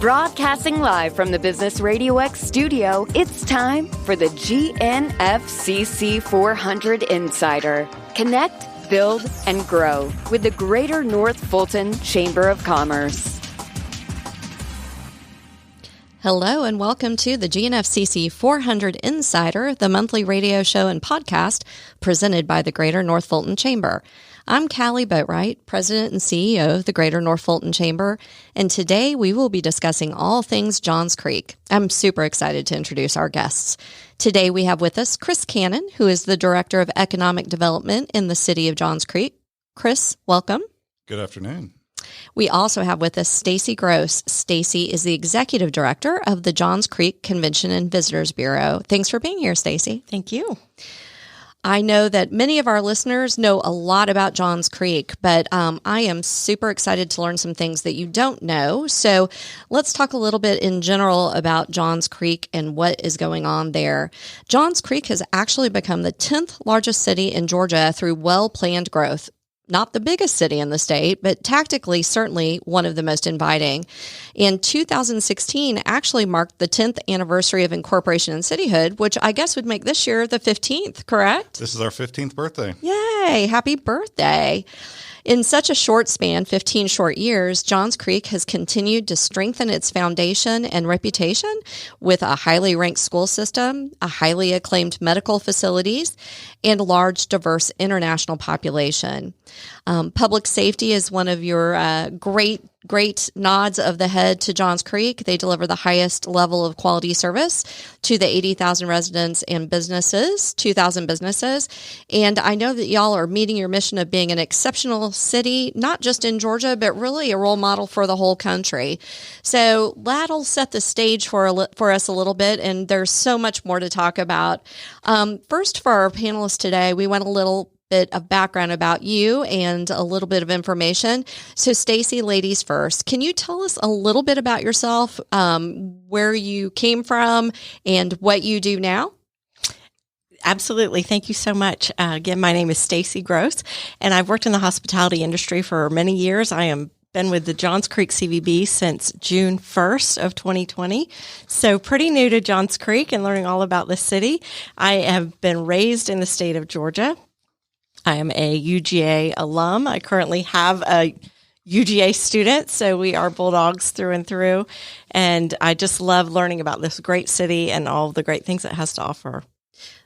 Broadcasting live from the Business RadioX studio, it's time for the GNFCC 400 Insider. Connect, build, and grow with the Greater North Fulton Chamber of Commerce. Hello and welcome to the GNFCC 400 Insider, the monthly radio show and podcast presented by the Greater North Fulton Chamber. I'm Kali Boatright, President and CEO of the Greater North Fulton Chamber, and today we will be discussing all things Johns Creek. I'm super excited to introduce our guests. Today we have with us Chris Cannon, who is the Director of Economic Development in the City of Johns Creek. Chris, welcome. Good afternoon. We also have with us Stacey Gross. Stacey is the Executive Director of the Johns Creek Convention and Visitors Bureau. Thanks for being here, Stacey. Thank you. I know that many of our listeners know a lot about Johns Creek, but I am super excited to learn some things that you don't know. So let's talk a little bit in general about Johns Creek and what is going on there. Johns Creek has actually become the 10th largest city in Georgia through well-planned growth. Not the biggest city in the state, but tactically certainly one of the most inviting. And 2016 actually marked the 10th anniversary of incorporation and cityhood, which I guess would make this year the 15th, correct? This is our 15th birthday. Yay, happy birthday. In such a short span, 15 short years, Johns Creek has continued to strengthen its foundation and reputation with a highly ranked school system, a highly acclaimed medical facilities, and a large, diverse international population. Public safety is one of your great nods of the head to Johns Creek. They deliver the highest level of quality service to the 80,000 residents and businesses, 2,000 businesses. And I know that y'all are meeting your mission of being an exceptional city, not just in Georgia, but really a role model for the whole country. So that'll set the stage for us a little bit, and there's so much more to talk about. First, for our panelists today, we went a little bit of background about you and a little bit of information. So Stacey, ladies first, can you tell us a little bit about yourself, where you came from and what you do now? Absolutely. Thank you so much. Again, my name is Stacey Gross, and I've worked in the hospitality industry for many years. I am been with the Johns Creek CVB since June 1st of 2020. So pretty new to Johns Creek and learning all about the city. I have been raised in the state of Georgia. I am a UGA alum. I currently have a UGA student, so we are Bulldogs through and through. And I just love learning about this great city and all the great things it has to offer.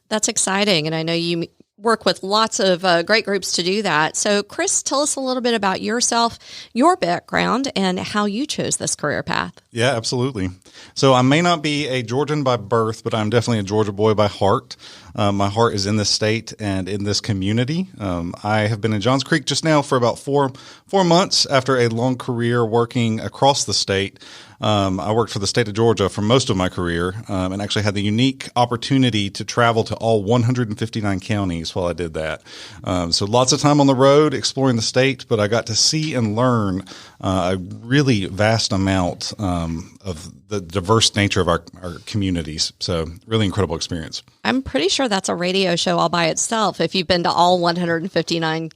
That's exciting. And I know you work with lots of great groups to do that. So Chris, tell us a little bit about yourself, your background, and how you chose this career path. Yeah, absolutely. So I may not be a Georgian by birth, but I'm definitely a Georgia boy by heart. My heart is in this state and in this community. I have been in Johns Creek just now for about four months after a long career working across the state. I worked for the state of Georgia for most of my career and actually had the unique opportunity to travel to all 159 counties while I did that. So lots of time on the road exploring the state, but I got to see and learn a really vast amount of the diverse nature of our communities. So really incredible experience. I'm pretty sure that's a radio show all by itself. If you've been to all 159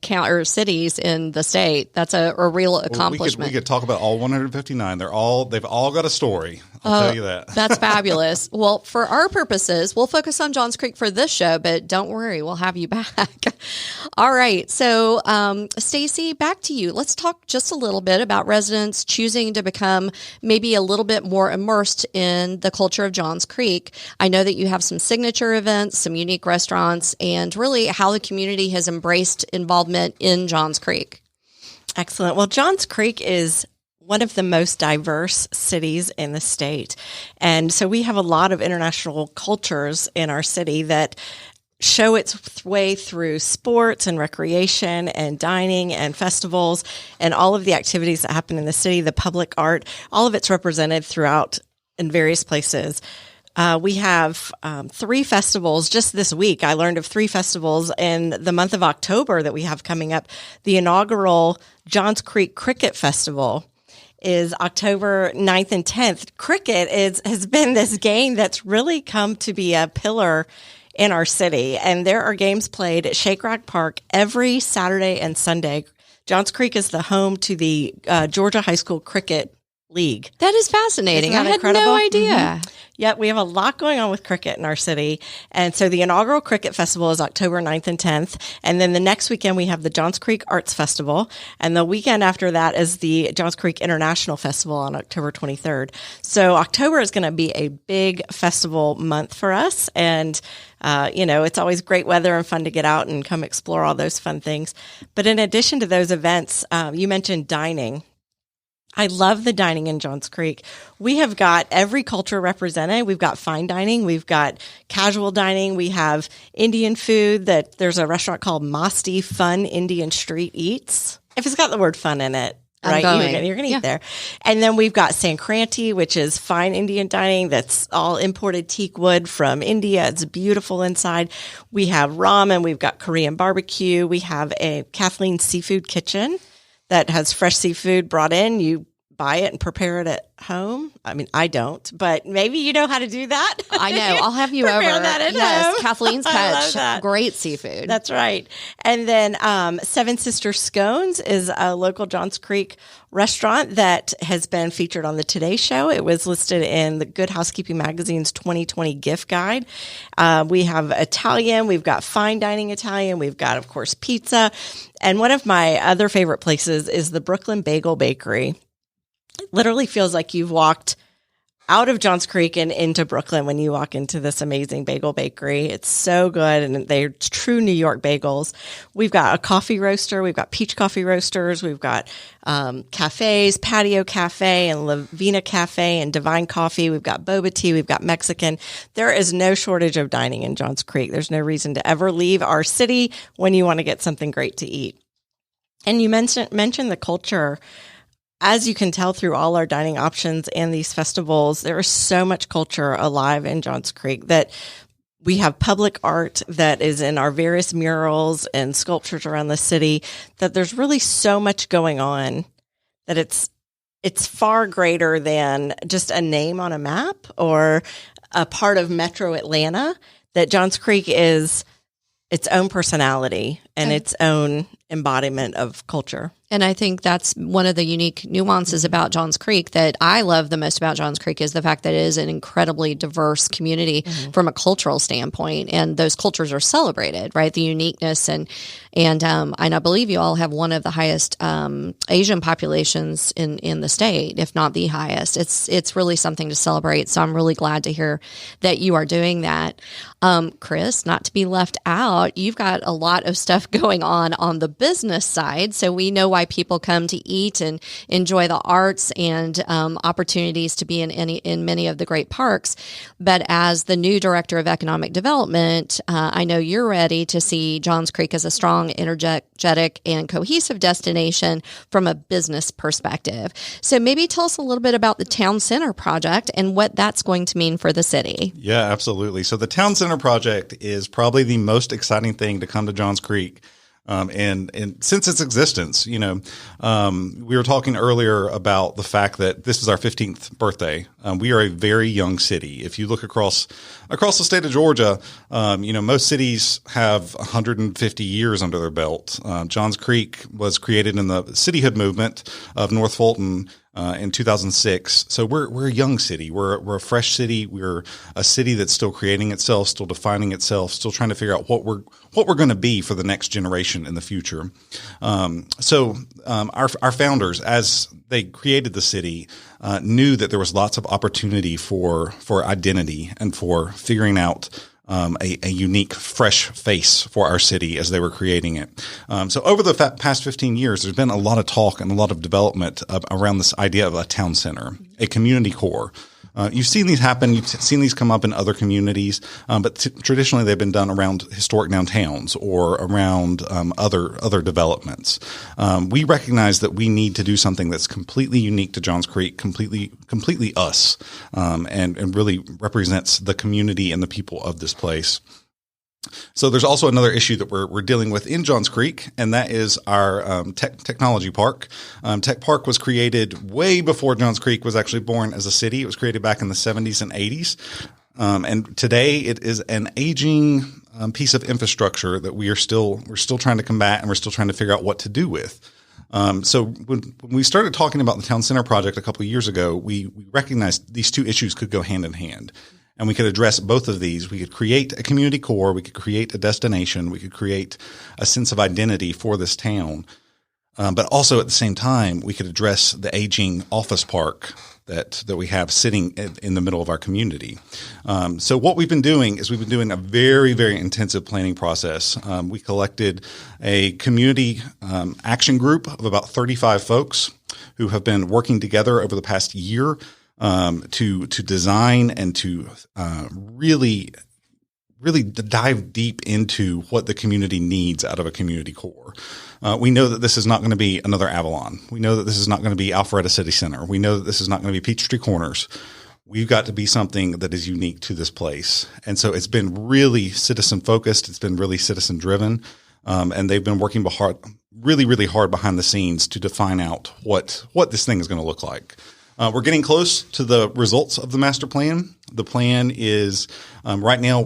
cities in the state, that's a real accomplishment. We could talk about all 159. They've all got a story. I'll tell you that. That's fabulous. Well, for our purposes, we'll focus on Johns Creek for this show, but don't worry, we'll have you back. All right. So, Stacey, back to you. Let's talk just a little bit about residents choosing to become maybe a little bit more immersed in the culture of Johns Creek. I know that you have some signature events, some unique restaurants, and really how the community has embraced involvement in Johns Creek. Excellent. Well, Johns Creek is one of the most diverse cities in the state. And so we have a lot of international cultures in our city that show its way through sports and recreation and dining and festivals and all of the activities that happen in the city, the public art, all of it's represented throughout in various places. We have 3 festivals just this week. I learned of 3 festivals in the month of October that we have coming up. The inaugural Johns Creek Cricket Festival is October 9th and 10th. Cricket has been this game that's really come to be a pillar in our city. And there are games played at Shake Rack Park every Saturday and Sunday. Johns Creek is the home to the Georgia High School Cricket league. That is fascinating. Isn't that I had incredible? no idea. Mm-hmm. Yep, we have a lot going on with cricket in our city. And so the inaugural cricket festival is October 9th and 10th. And then the next weekend we have the Johns Creek Arts Festival. And the weekend after that is the Johns Creek International Festival on October 23rd. So October is going to be a big festival month for us. And it's always great weather and fun to get out and come explore all those fun things. But in addition to those events, you mentioned dining. I love the dining in Johns Creek. We have got every culture represented. We've got fine dining. We've got casual dining. We have Indian food that there's a restaurant called Masti Fun Indian Street Eats. If it's got the word fun in it, right? You're going to eat there. And then we've got Sankranti, which is fine Indian dining that's all imported teak wood from India. It's beautiful inside. We have ramen. We've got Korean barbecue. We have a Kathleen Seafood Kitchen that has fresh seafood brought in. You buy it and prepare it at home. I mean, I don't, but maybe you know how to do that. I know. I'll have you over. That at yes, home. Kathleen's Catch. Great seafood. That's right. And then Seven Sisters Scones is a local Johns Creek restaurant that has been featured on the Today Show. It was listed in the Good Housekeeping Magazine's 2020 gift guide. We have Italian. We've got fine dining Italian. We've got, of course, pizza. And one of my other favorite places is the Brooklyn Bagel Bakery. It literally feels like you've walked out of Johns Creek and into Brooklyn when you walk into this amazing bagel bakery. It's so good, and they're true New York bagels. We've got a coffee roaster. We've got peach coffee roasters. We've got cafes, Patio Cafe and Lavina Cafe and Divine Coffee. We've got boba tea. We've got Mexican. There is no shortage of dining in Johns Creek. There's no reason to ever leave our city when you want to get something great to eat. And you mentioned the culture. As you can tell through all our dining options and these festivals, there is so much culture alive in Johns Creek that we have public art that is in our various murals and sculptures around the city, that there's really so much going on that it's far greater than just a name on a map or a part of Metro Atlanta, that Johns Creek is its own personality and its own embodiment of culture. And I think that's one of the unique nuances about Johns Creek that I love the most about Johns Creek is the fact that it is an incredibly diverse community from a cultural standpoint. And those cultures are celebrated, right? The uniqueness and I believe you all have one of the highest Asian populations in the state, if not the highest. It's really something to celebrate. So I'm really glad to hear that you are doing that. Chris, not to be left out, you've got a lot of stuff going on the business side. So we know why people come to eat and enjoy the arts and opportunities to be in many of the great parks. But as the new director of economic development, I know you're ready to see Johns Creek as a strong, energetic, and cohesive destination from a business perspective. So maybe tell us a little bit about the Town Center project and what that's going to mean for the city. Yeah, absolutely. So the Town Center project is probably the most exciting thing to come to Johns Creek. And since its existence, we were talking earlier about the fact that this is our 15th birthday. We are a very young city. If you look across the state of Georgia, most cities have 150 years under their belt. Johns Creek was created in the cityhood movement of North Fulton in 2006. So we're a young city. We're a fresh city. We're a city that's still creating itself, still defining itself, still trying to figure out what we're going to be for the next generation in the future. Our founders, as they created the city, knew that there was lots of opportunity for identity and for figuring out a unique, fresh face for our city as they were creating it. So over the past 15 years, there's been a lot of talk and a lot of development around this idea of a town center, a community core. You've seen these happen. You've seen these come up in other communities, but traditionally they've been done around historic downtowns or around other developments. We recognize that we need to do something that's completely unique to Johns Creek, completely us, and really represents the community and the people of this place. So there's also another issue that we're dealing with in Johns Creek, and that is our technology park. Tech Park was created way before Johns Creek was actually born as a city. It was created back in the 70s and 80s. And today it is an aging piece of infrastructure that we're still trying to combat, and we're still trying to figure out what to do with. So when we started talking about the Town Center project a couple of years ago, we recognized these two issues could go hand in hand. And we could address both of these. We could create a community core. We could create a destination. We could create a sense of identity for this town. But also at the same time, we could address the aging office park that we have sitting in the middle of our community. So what we've been doing is we've been doing a very, very intensive planning process. We collected a community action group of about 35 folks who have been working together over the past year to design and to really dive deep into what the community needs out of a community core. We know that this is not going to be another Avalon. We know that this is not going to be Alpharetta City Center. We know that this is not going to be Peachtree Corners. We've got to be something that is unique to this place. And so it's been really citizen focused. It's been really citizen driven. And they've been working really, really hard behind the scenes to define out what this thing is going to look like. We're getting close to the results of the master plan. The plan is right now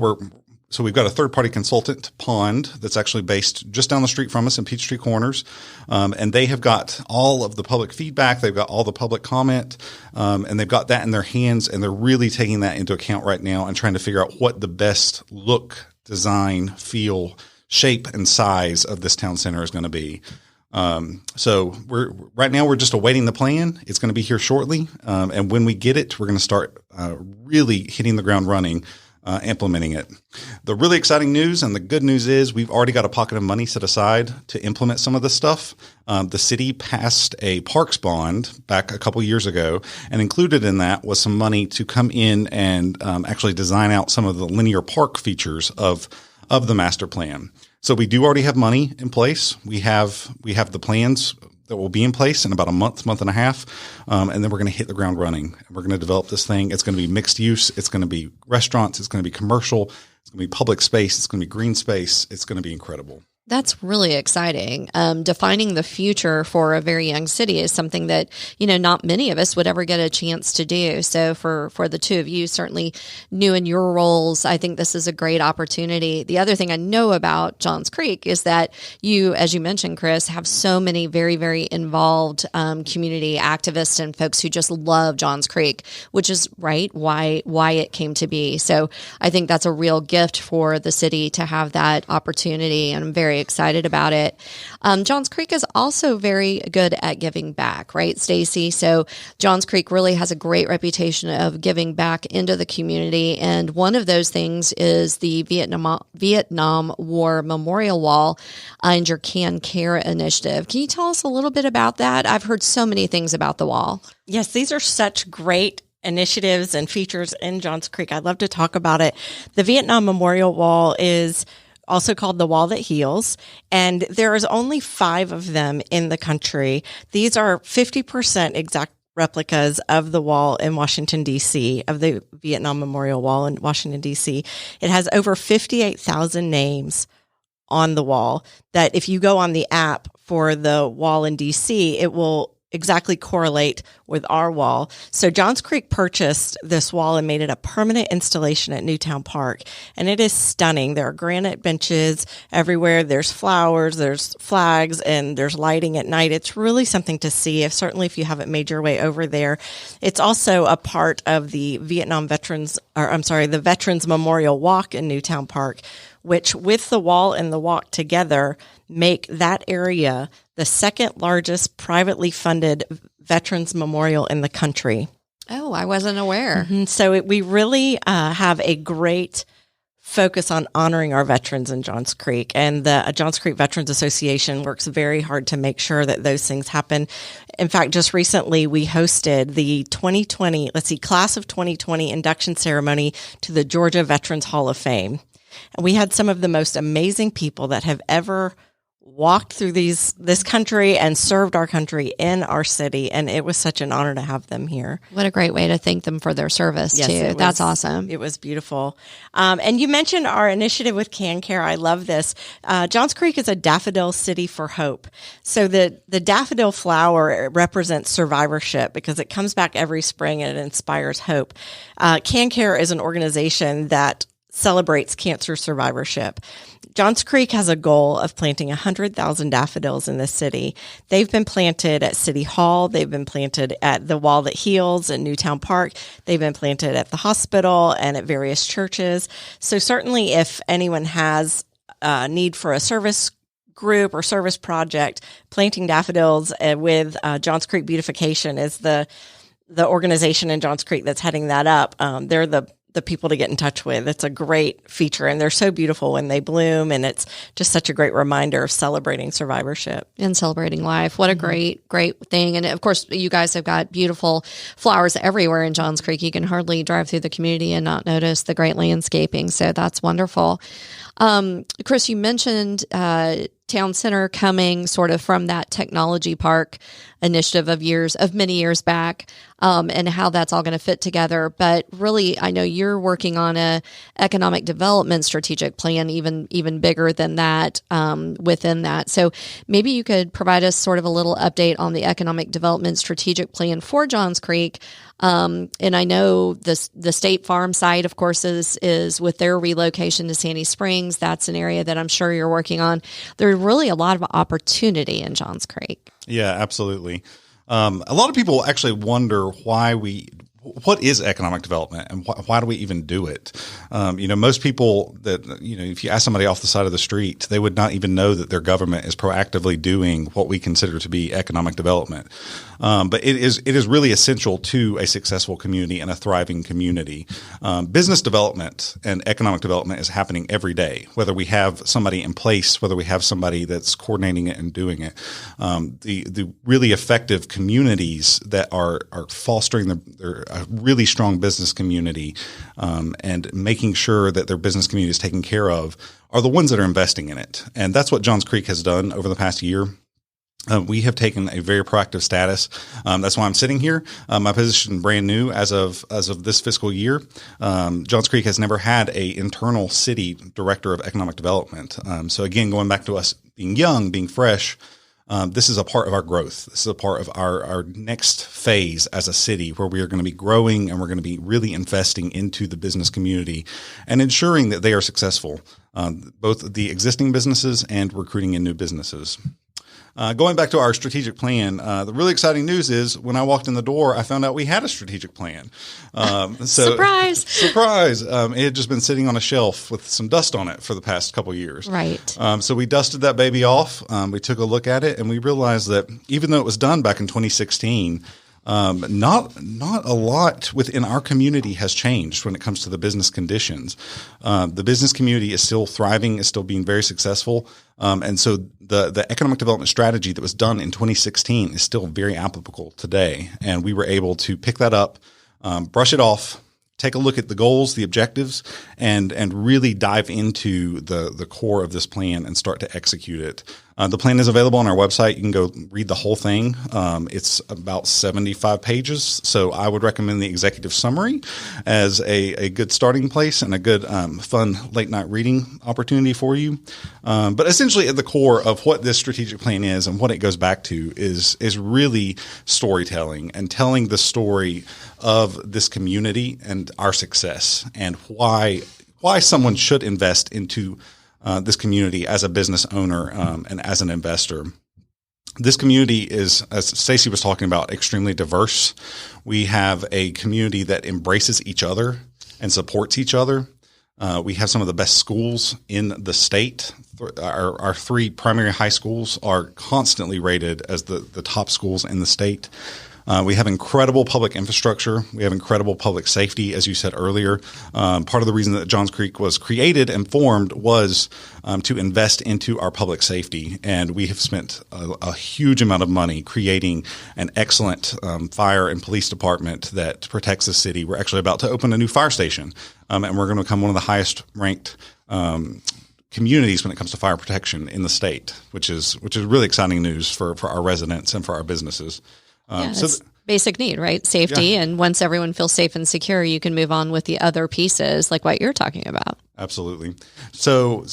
we've got a third-party consultant, Pond, that's actually based just down the street from us in Peachtree Corners. And they have got all of the public feedback. They've got all the public comment, and they've got that in their hands, and they're really taking that into account right now and trying to figure out what the best look, design, feel, shape, and size of this town center is going to be. So right now we're just awaiting the plan. It's going to be here shortly. And when we get it, we're going to start really hitting the ground running, implementing it. The really exciting news and the good news is we've already got a pocket of money set aside to implement some of this stuff. The city passed a parks bond back a couple years ago, and included in that was some money to come in and actually design out some of the linear park features of the master plan. So we do already have money in place. We have the plans that will be in place in about a month and a half. And then we're going to hit the ground running. We're going to develop this thing. It's going to be mixed use. It's going to be restaurants. It's going to be commercial. It's going to be public space. It's going to be green space. It's going to be incredible. That's really exciting. Defining the future for a very young city is something that, not many of us would ever get a chance to do. So for the two of you, certainly new in your roles, I think this is a great opportunity. The other thing I know about Johns Creek is that you, as you mentioned, Chris, have so many very, very involved community activists and folks who just love Johns Creek, which is why it came to be. So I think that's a real gift for the city to have that opportunity, and I'm very excited about it. Johns Creek is also very good at giving back, right, Stacey? So Johns Creek really has a great reputation of giving back into the community, and one of those things is the Vietnam War Memorial Wall and your Can Care initiative. Can you tell us a little bit about that? I've heard so many things about the wall. Yes, these are such great initiatives and features in Johns Creek. I'd love to talk about it. The Vietnam Memorial Wall is also called the Wall That Heals, and there is only 5 of them in the country. These are 50% exact replicas of the wall in Washington, D.C., of the Vietnam Memorial Wall in Washington, D.C. It has over 58,000 names on the wall that if you go on the app for the wall in D.C., it will exactly correlate with our wall. So Johns Creek purchased this wall and made it a permanent installation at Newtown Park. And it is stunning. There are granite benches everywhere. There's flowers, there's flags, and there's lighting at night. It's really something to see, certainly if you haven't made your way over there. It's also a part of the the Veterans Memorial Walk in Newtown Park, which with the wall and the walk together make that area the second largest privately funded veterans memorial in the country. Oh, I wasn't aware. Mm-hmm. So we really have a great focus on honoring our veterans in Johns Creek. And the Johns Creek Veterans Association works very hard to make sure that those things happen. In fact, just recently we hosted the class of 2020 induction ceremony to the Georgia Veterans Hall of Fame. And we had some of the most amazing people that have ever walked through this country and served our country in our city, and it was such an honor to have them here. What a great way to thank them for their service, too. That's awesome. It was beautiful. And you mentioned our initiative with Can Care. I love this. Johns Creek is a daffodil city for hope. So the daffodil flower represents survivorship because it comes back every spring and it inspires hope. Can Care is an organization that celebrates cancer survivorship. Johns Creek has a goal of planting 100,000 daffodils in the city. They've been planted at City Hall. They've been planted at the Wall That Heals in Newtown Park. They've been planted at the hospital and at various churches. So certainly if anyone has a need for a service group or service project, planting daffodils with Johns Creek Beautification is the organization in Johns Creek that's heading that up. They're the people to get in touch with. It's a great feature, and they're so beautiful when they bloom, and it's just such a great reminder of celebrating survivorship and celebrating life. What a great thing. And of course, you guys have got beautiful flowers everywhere in Johns Creek. You can hardly drive through the community and not notice the great landscaping. So that's wonderful. Chris, you mentioned Town Center coming sort of from that technology park initiative of many years back, and how that's all going to fit together. But really, I know you're working on a economic development strategic plan, even bigger than that, within that. So maybe you could provide us sort of a little update on the economic development strategic plan for Johns Creek. And I know the State Farm site, of course, is with their relocation to Sandy Springs. That's an area that I'm sure you're working on. There's really a lot of opportunity in Johns Creek. Yeah, absolutely. A lot of people actually wonder what is economic development and why do we even do it? Most people if you ask somebody off the side of the street, they would not even know that their government is proactively doing what we consider to be economic development. But it is really essential to a successful community and a thriving community. Business development and economic development is happening every day, whether we have somebody in place, whether we have somebody that's coordinating it and doing it. The really effective communities that are fostering a really strong business community and making sure that their business community is taken care of are the ones that are investing in it. And that's what Johns Creek has done over the past year. We have taken a very proactive status. That's why I'm sitting here. My position brand new as of this fiscal year. Johns Creek has never had a internal city director of economic development. So again, going back to us being young, being fresh, this is a part of our growth. This is a part of our next phase as a city where we are going to be growing and we're going to be really investing into the business community and ensuring that they are successful, both the existing businesses and recruiting in new businesses. Going back to our strategic plan, the really exciting news is when I walked in the door, I found out we had a strategic plan. Surprise! Surprise! It had just been sitting on a shelf with some dust on it for the past couple of years. Right. So we dusted that baby off. We took a look at it, and we realized that even though it was done back in 2016, not a lot within our community has changed when it comes to the business conditions. The business community is still thriving, is still being very successful. And so the economic development strategy that was done in 2016 is still very applicable today. And we were able to pick that up, brush it off, take a look at the goals, the objectives, and really dive into the core of this plan and start to execute it. The plan is available on our website. You can go read the whole thing. It's about 75 pages. So I would recommend the executive summary as a good starting place and a good fun late night reading opportunity for you. But essentially at the core of what this strategic plan is and what it goes back to is really storytelling and telling the story of this community and our success and why someone should invest into this community as a business owner and as an investor. This community is, as Stacey was talking about, extremely diverse. We have a community that embraces each other and supports each other. We have some of the best schools in the state. Our three primary high schools are constantly rated as the top schools in the state. We have incredible public infrastructure. We have incredible public safety, as you said earlier. Part of the reason that Johns Creek was created and formed was to invest into our public safety. And we have spent a huge amount of money creating an excellent fire and police department that protects the city. We're actually about to open a new fire station, and we're going to become one of the highest ranked communities when it comes to fire protection in the state, which is really exciting news for our residents and for our businesses. It's basic need, right? Safety. Yeah. And once everyone feels safe and secure, you can move on with the other pieces like what you're talking about. Absolutely. So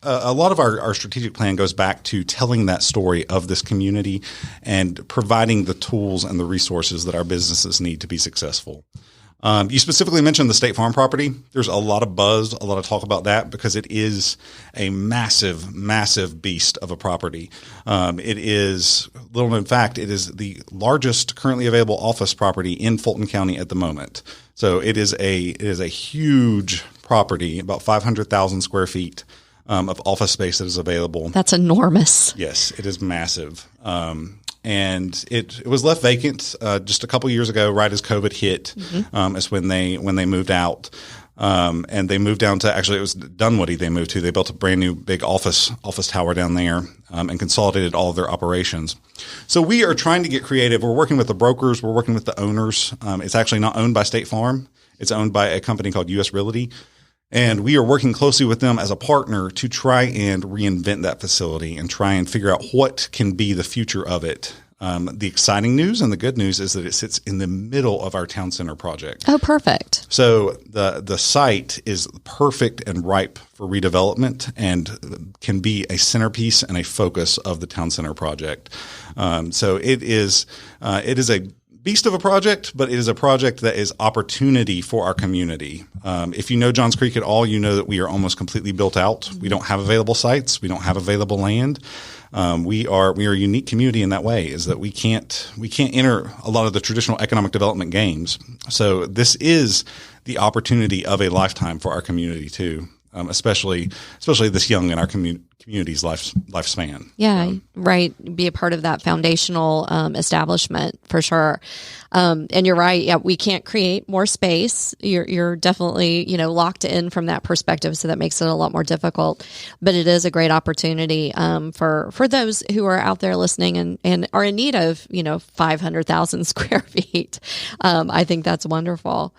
a lot of our strategic plan goes back to telling that story of this community and providing the tools and the resources that our businesses need to be successful. You specifically mentioned the State Farm property. There's a lot of buzz, a lot of talk about that because it is a massive, massive beast of a property. It is, little known fact, it is the largest currently available office property in Fulton County at the moment. So it is a huge property, about 500,000 square feet of office space that is available. That's enormous. Yes, it is massive. And it was left vacant just a couple years ago, right as COVID hit. Is when they moved out, and they moved down to, actually it was Dunwoody they moved to. They built a brand new big office tower down there, and consolidated all of their operations. So we are trying to get creative. We're working with the brokers. We're working with the owners. It's actually not owned by State Farm. It's owned by a company called U.S. Realty. And we are working closely with them as a partner to try and reinvent that facility and try and figure out what can be the future of it. The exciting news and the good news is that it sits in the middle of our town center project. Oh, perfect. So the site is perfect and ripe for redevelopment and can be a centerpiece and a focus of the town center project. So it is a beast of a project, but it is a project that is opportunity for our community. If you know Johns Creek at all, you know that we are almost completely built out. We don't have available sites. We don't have available land. We are a unique community in that way, is that we can't enter a lot of the traditional economic development games. So this is the opportunity of a lifetime for our community too. Especially this young in our community's lifespan. Yeah, right. Be a part of that foundational establishment for sure. And you're right. Yeah, we can't create more space. You're definitely locked in from that perspective, so that makes it a lot more difficult. But it is a great opportunity for those who are out there listening and are in need of 500,000 square feet. I think that's wonderful.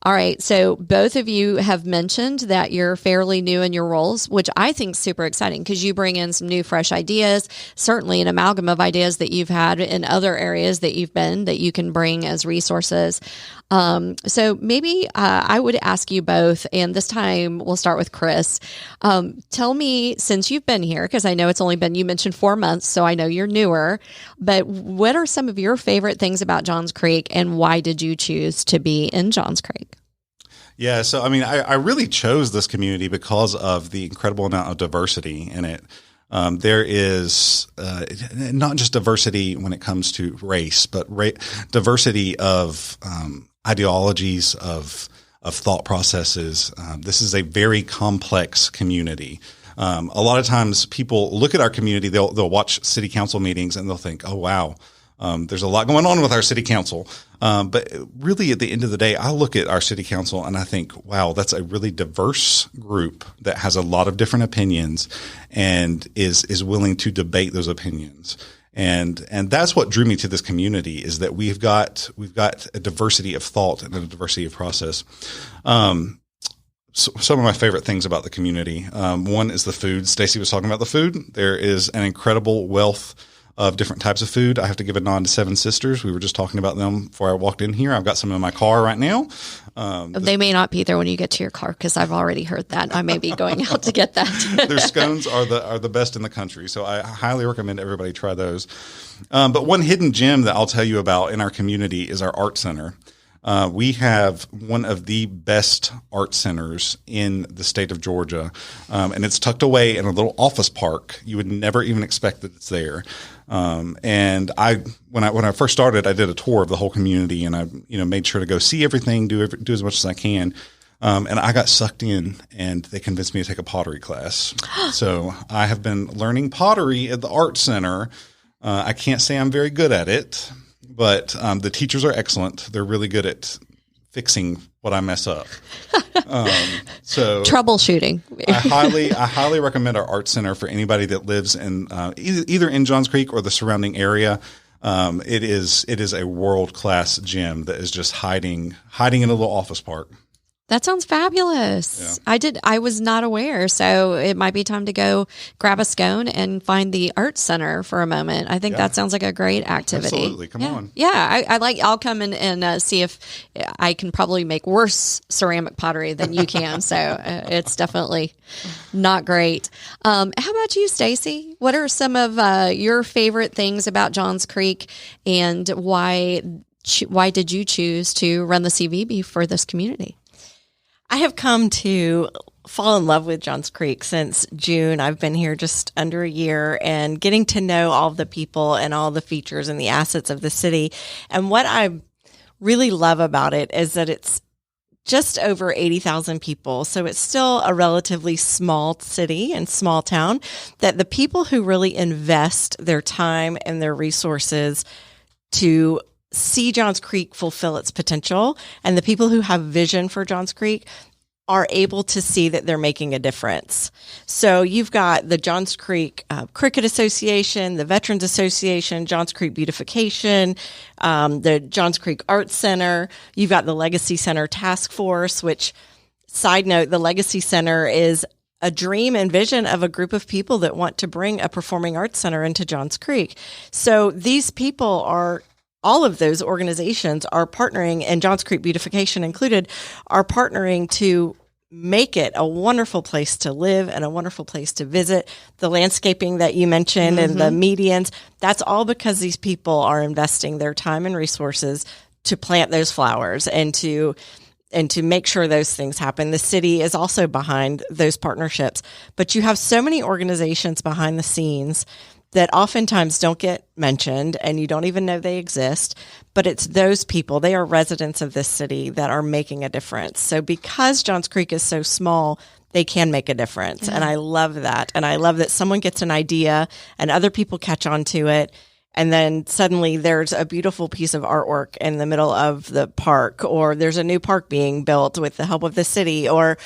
All right. So both of you have mentioned that you're fairly new in your roles, which I think is super exciting because you bring in some new, fresh ideas, certainly an amalgam of ideas that you've had in other areas that you've been that you can bring as resources. So maybe I would ask you both, and this time we'll start with Chris. Tell me, since you've been here, because I know it's only been, you mentioned 4 months, so I know you're newer, but what are some of your favorite things about Johns Creek and why did you choose to be in Johns Creek? Yeah, so I mean, I really chose this community because of the incredible amount of diversity in it. There is not just diversity when it comes to race, but diversity of ideologies, of thought processes. This is a very complex community. A lot of times people look at our community, they'll watch city council meetings and they'll think, oh, wow, there's a lot going on with our city council. But really at the end of the day, I look at our city council and I think, wow, that's a really diverse group that has a lot of different opinions and is willing to debate those opinions. And that's what drew me to this community, is that we've got a diversity of thought and a diversity of process. So some of my favorite things about the community, one is the food. Stacey was talking about the food. There is an incredible wealth of different types of food. I have to give a nod to Seven Sisters. We were just talking about them before I walked in here. I've got some in my car right now. They may not be there when you get to your car because I've already heard that. I may be going out to get that. Their scones are the best in the country, so I highly recommend everybody try those. But one hidden gem that I'll tell you about in our community is our art center. We have one of the best art centers in the state of Georgia, and it's tucked away in a little office park. You would never even expect that it's there. And when I first started, I did a tour of the whole community, and I made sure to go see everything, do as much as I can. And I got sucked in, and they convinced me to take a pottery class. So I have been learning pottery at the art center. I can't say I'm very good at it, but the teachers are excellent. They're really good at fixing what I mess up. So troubleshooting. I highly recommend our art center for anybody that lives in either in Johns Creek or the surrounding area. It is a world-class gym that is just hiding in a little office park. That sounds fabulous. Yeah. I was not aware, so it might be time to go grab a scone and find the art center for a moment. I think that sounds like a great activity. Absolutely. Come on. Yeah. I'll come in and see if I can probably make worse ceramic pottery than you can. So it's definitely not great. How about you, Stacey? What are some of your favorite things about Johns Creek and why why did you choose to run the CVB for this community? I have come to fall in love with Johns Creek since June. I've been here just under a year and getting to know all of the people and all the features and the assets of the city. And what I really love about it is that it's just over 80,000 people. So it's still a relatively small city and small town, that the people who really invest their time and their resources to see Johns Creek fulfill its potential, and the people who have vision for Johns Creek are able to see that they're making a difference. So you've got the Johns Creek Cricket Association, the Veterans Association, Johns Creek Beautification, the Johns Creek Arts Center. You've got the Legacy Center Task Force, which, side note, the Legacy Center is a dream and vision of a group of people that want to bring a performing arts center into Johns Creek. So these people are, all of those organizations are partnering, and Johns Creek Beautification included, are partnering to make it a wonderful place to live and a wonderful place to visit. The landscaping that you mentioned and the medians, that's all because these people are investing their time and resources to plant those flowers and to make sure those things happen. The city is also behind those partnerships, but you have so many organizations behind the scenes that oftentimes don't get mentioned and you don't even know they exist, but it's those people, they are residents of this city that are making a difference. So because Johns Creek is so small, they can make a difference. And I love that. And I love that someone gets an idea and other people catch on to it. And then suddenly there's a beautiful piece of artwork in the middle of the park, or there's a new park being built with the help of the city, or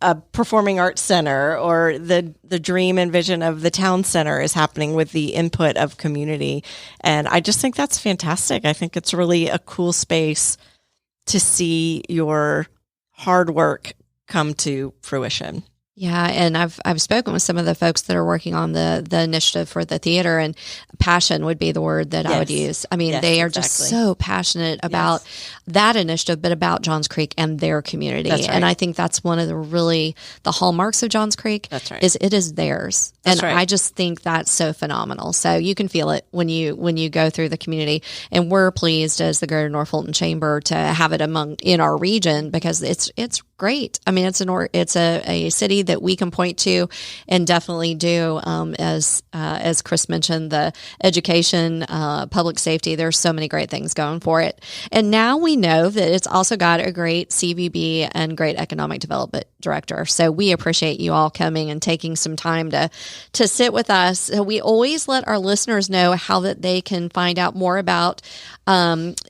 a performing arts center, or the dream and vision of the town center is happening with the input of community. And I just think that's fantastic. I think it's really a cool space to see your hard work come to fruition. Yeah, and I've spoken with some of the folks that are working on the initiative for the theater, and passion would be the word that I would use. I mean, they are just so passionate about that initiative, but about Johns Creek and their community. That's right. And I think that's one of the hallmarks of Johns Creek. That's right. Is it is theirs. That's right. I just think that's so phenomenal. So you can feel it when you go through the community, and we're pleased as the Greater North Fulton Chamber to have it in our region, because it's great. I mean, it's a city that we can point to and definitely do. As Chris mentioned, the education, public safety, there's so many great things going for it. And now we know that it's also got a great CVB and great economic development director. So we appreciate you all coming and taking some time to sit with us. So we always let our listeners know how that they can find out more about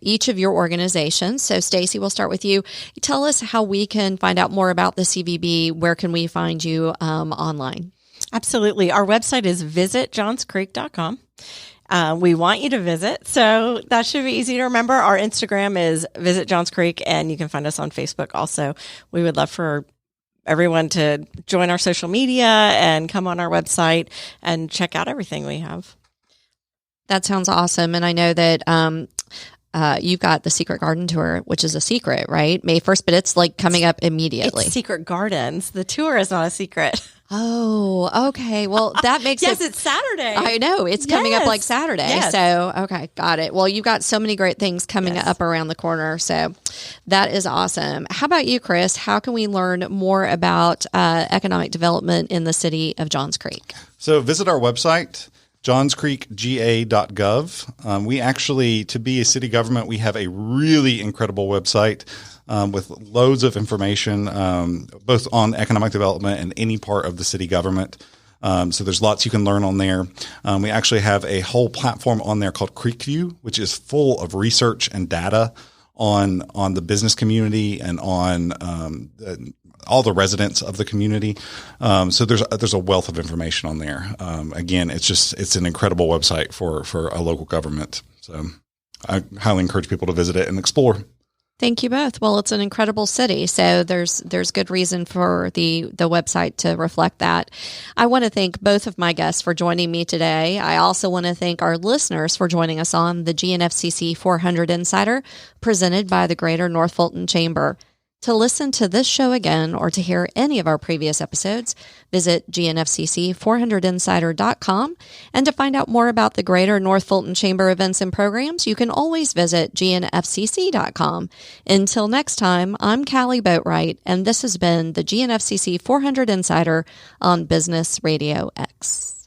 each of your organizations. So Stacey, we'll start with you. Tell us how we can find out more about the CVB. Where can we find you online? Absolutely. Our website is visitjohnscreek.com. We want you to visit, so that should be easy to remember. Our Instagram is Visit Johns Creek, and you can find us on Facebook also. We would love for everyone to join our social media and come on our website and check out everything we have. That sounds awesome. And I know that you've got the Secret Garden Tour, which is a secret, right? May 1st, but it's like coming up immediately. It's Secret Gardens. The tour is not a secret. Oh, okay. Well, that makes yes, it's Saturday. I know. It's coming up like Saturday. Yes. So, okay, got it. Well, you've got so many great things coming up around the corner. So that is awesome. How about you, Chris? How can we learn more about economic development in the city of Johns Creek? So visit our website, johnscreekga.gov. We actually, to be a city government, we have a really incredible website with loads of information, both on economic development and any part of the city government. So there's lots you can learn on there. We actually have a whole platform on there called Creekview, which is full of research and data on the business community and on all the residents of the community. So there's a wealth of information on there. Again, it's an incredible website for a local government. So I highly encourage people to visit it and explore. Thank you both. Well, it's an incredible city, so there's good reason for the website to reflect that. I want to thank both of my guests for joining me today. I also want to thank our listeners for joining us on the GNFCC 400 Insider, presented by the Greater North Fulton Chamber. To listen to this show again or to hear any of our previous episodes, visit GNFCC400insider.com. And to find out more about the Greater North Fulton Chamber events and programs, you can always visit GNFCC.com. Until next time, I'm Kali Boatright, and this has been the GNFCC 400 Insider on Business Radio X.